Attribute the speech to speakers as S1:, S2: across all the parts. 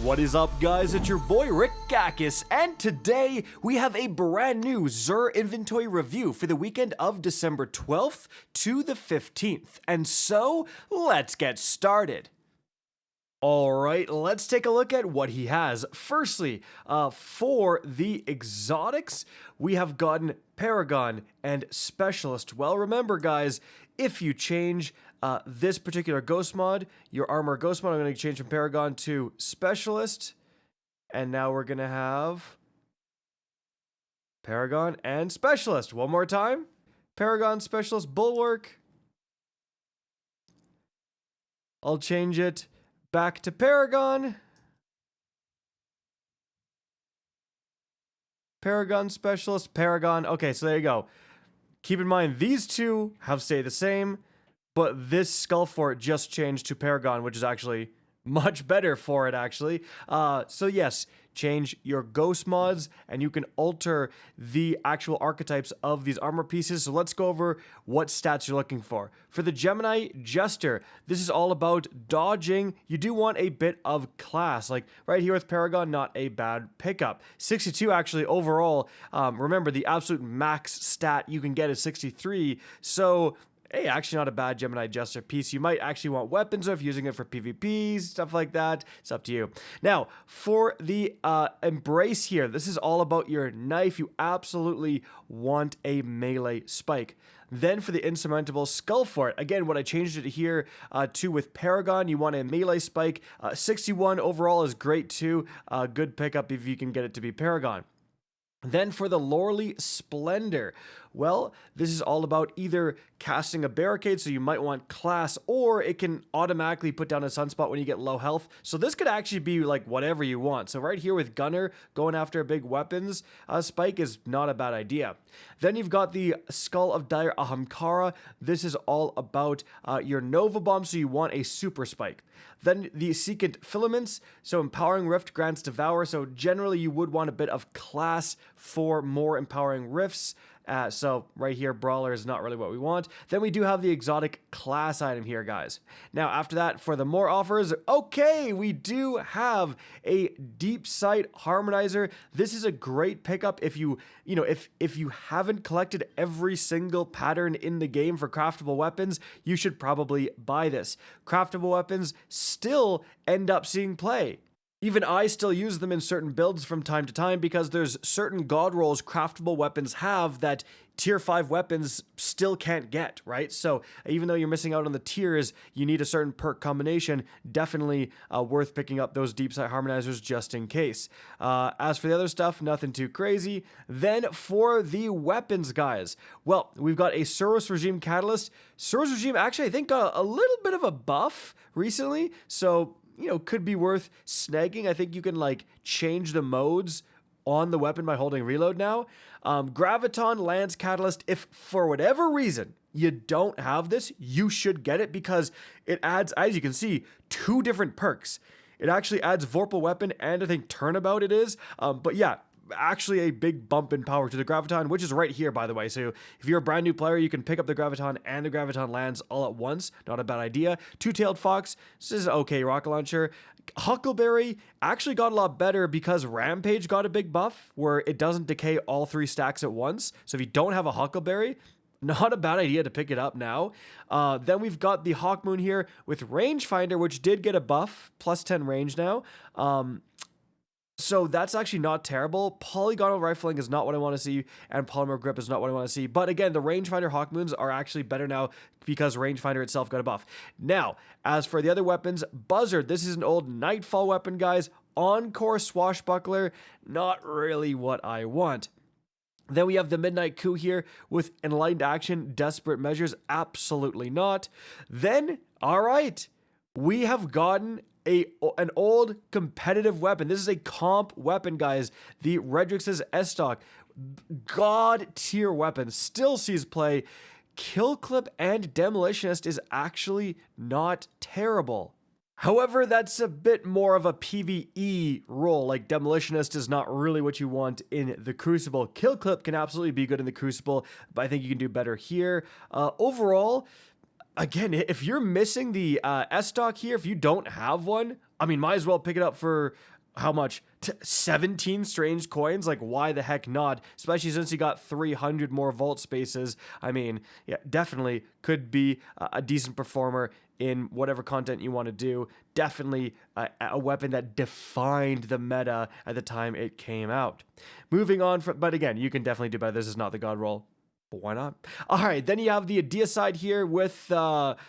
S1: What is up, guys? It's your boy Rick Gakis, and today we have a brand new Xur Inventory review for the weekend of December 12th to the 15th. And so, let's get started. Alright, let's take a look at what he has. Firstly, for the exotics, we have gotten Paragon and Specialist. Well, remember guys, if you change this particular ghost mod, your armor ghost mod, I'm going to change from Paragon to Specialist. And now we're going to have Paragon and Specialist. One more time. Paragon, Specialist, Bulwark. I'll change it back to Paragon. Paragon, Specialist, Paragon. Okay, so there you go. Keep in mind, these two have stayed the same, but this Skull Fort just changed to Paragon, which is actually much better for it, actually. So yes, change your ghost mods, and you can alter the actual archetypes of these armor pieces. So let's go over what stats you're looking for. For the Gemini Jester, this is all about dodging. You do want a bit of class, like right here with Paragon, not a bad pickup. 62 actually overall. Remember, the absolute max stat you can get is 63, so hey, actually not a bad Gemini Jester piece. You might actually want weapons, or if you're using it for PvP, stuff like that. It's up to you. Now, for the Embrace here, this is all about your knife. You absolutely want a melee spike. Then for the Insurmountable Skull Fort, again, what I changed it here to with Paragon, you want a melee spike. 61 overall is great too. Good pickup if you can get it to be Paragon. Then for the Lordly Splendor, well, this is all about either casting a barricade, so you might want class, or it can automatically put down a sunspot when you get low health. So this could actually be like whatever you want. So right here with Gunner, going after a big weapons spike is not a bad idea. Then you've got the Skull of Dire Ahamkara. This is all about your Nova Bomb, so you want a super spike. Then the Secant Filaments, so Empowering Rift grants Devour, so generally you would want a bit of class for more Empowering Rifts. So right here, Brawler is not really what we want. Then we do have the exotic class item here, guys. Now, after that, for the more offers, okay, we do have a Deepsight Harmonizer. This is a great pickup if you haven't collected every single pattern in the game for craftable weapons, you should probably buy this. Craftable weapons still end up seeing play. Even I still use them in certain builds from time to time because there's certain god rolls craftable weapons have that tier 5 weapons still can't get, right? So even though you're missing out on the tiers, you need a certain perk combination. Definitely worth picking up those Deepsight Harmonizers just in case. As for the other stuff, nothing too crazy. Then for the weapons, guys, well, we've got a Suros Regime Catalyst. Suros Regime actually, I think, got a little bit of a buff recently, so could be worth snagging. I think you can like change the modes on the weapon by holding reload now. Graviton Lance Catalyst, if for whatever reason you don't have this, you should get it because it adds, as you can see, 2 different perks. It actually adds Vorpal Weapon and I think Turnabout it is. But yeah, actually a big bump in power to the Graviton, which is right here, by the way. So if you're a brand new player, you can pick up the Graviton and the Graviton Lance all at once. Not a bad idea. Two-Tailed Fox, this is okay rocket launcher. Huckleberry actually got a lot better because Rampage got a big buff where it doesn't decay all 3 stacks at once. So if you don't have a Huckleberry, not a bad idea to pick it up now. Then we've got the Hawkmoon here with Rangefinder, which did get a buff, plus 10 range now. So that's actually not terrible. Polygonal rifling is not what I want to see, and polymer grip is not what I want to see. But again, the Rangefinder Hawkmoons are actually better now because Rangefinder itself got a buff. Now, as for the other weapons, Buzzard, this is an old Nightfall weapon, guys. Encore Swashbuckler, not really what I want. Then we have the Midnight Coup here with Enlightened Action, Desperate Measures, absolutely not. Then, all right, we have gotten an old competitive weapon. This is a comp weapon, guys. The Redrix's S-Stock. God tier weapon. Still sees play. Kill Clip and Demolitionist is actually not terrible. However, that's a bit more of a PvE role, like Demolitionist is not really what you want in the Crucible. Kill Clip can absolutely be good in the Crucible, but I think you can do better here. Overall, again, if you're missing the S-Stock here, if you don't have one, I mean, might as well pick it up for how much? 17 strange coins? Like, why the heck not? Especially since you got 300 more vault spaces. I mean, yeah, definitely could be a decent performer in whatever content you want to do. Definitely a weapon that defined the meta at the time it came out. Moving on from, but again, you can definitely do better. This is not the god roll. But why not? All right, then you have the Deepsight here with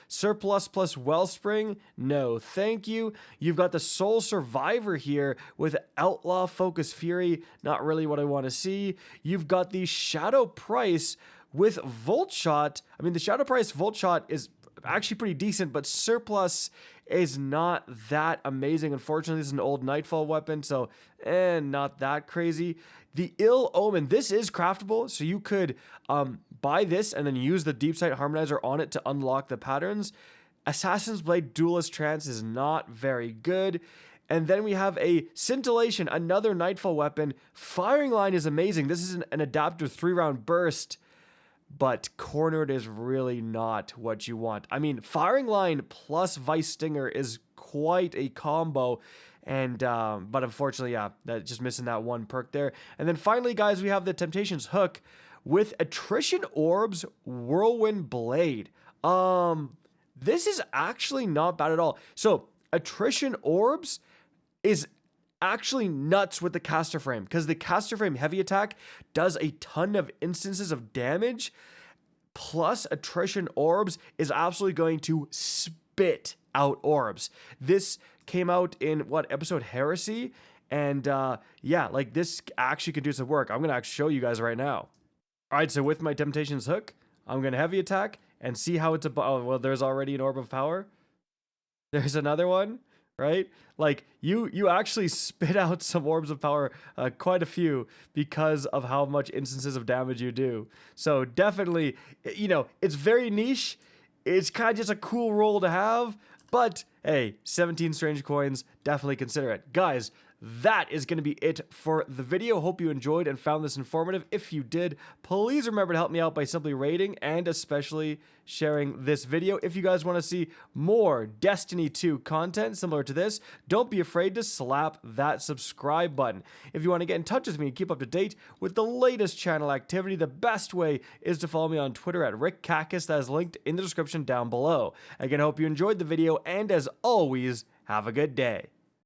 S1: Surplus plus Wellspring. No, thank you. You've got the Soul Survivor here with Outlaw Focus Fury. Not really what I want to see. You've got the Shadow Price with Volt Shot. I mean, the Shadow Price Volt Shot is actually pretty decent, but Surplus is not that amazing. Unfortunately, this is an old Nightfall weapon, so not that crazy. The Ill Omen, this is craftable, so you could buy this and then use the Deepsight Harmonizer on it to unlock the patterns. Assassin's Blade Duelist Trance is not very good. And then we have a Scintillation, another Nightfall weapon. Firing Line is amazing. This is an adaptive 3-round burst, but cornered is really not what you want. I mean, Firing Line plus Vice Stinger is quite a combo. And, but unfortunately, yeah, that just missing that one perk there. And then finally, guys, we have the Temptations Hook with Attrition Orbs Whirlwind Blade. This is actually not bad at all. So Attrition Orbs is actually nuts with the caster frame, because the caster frame heavy attack does a ton of instances of damage, plus Attrition Orbs is absolutely going to spit out orbs. This came out in what episode, Heresy, and yeah, like this actually could do some work. I'm gonna actually show you guys right now. All right, so with my Temptations Hook, I'm gonna heavy attack and see how it's oh, well, there's already an Orb of Power. There's another one, right? Like you actually spit out some Orbs of Power, quite a few, because of how much instances of damage you do. So definitely, you know, it's very niche. It's kind of just a cool roll to have, but hey, 17 strange coins, definitely consider it. Guys, that is going to be it for the video. Hope you enjoyed and found this informative. If you did, please remember to help me out by simply rating and especially sharing this video. If you guys want to see more Destiny 2 content similar to this, don't be afraid to slap that subscribe button. If you want to get in touch with me and keep up to date with the latest channel activity, the best way is to follow me on Twitter at RickCactus. That is linked in the description down below. Again, I hope you enjoyed the video, and as always, have a good day.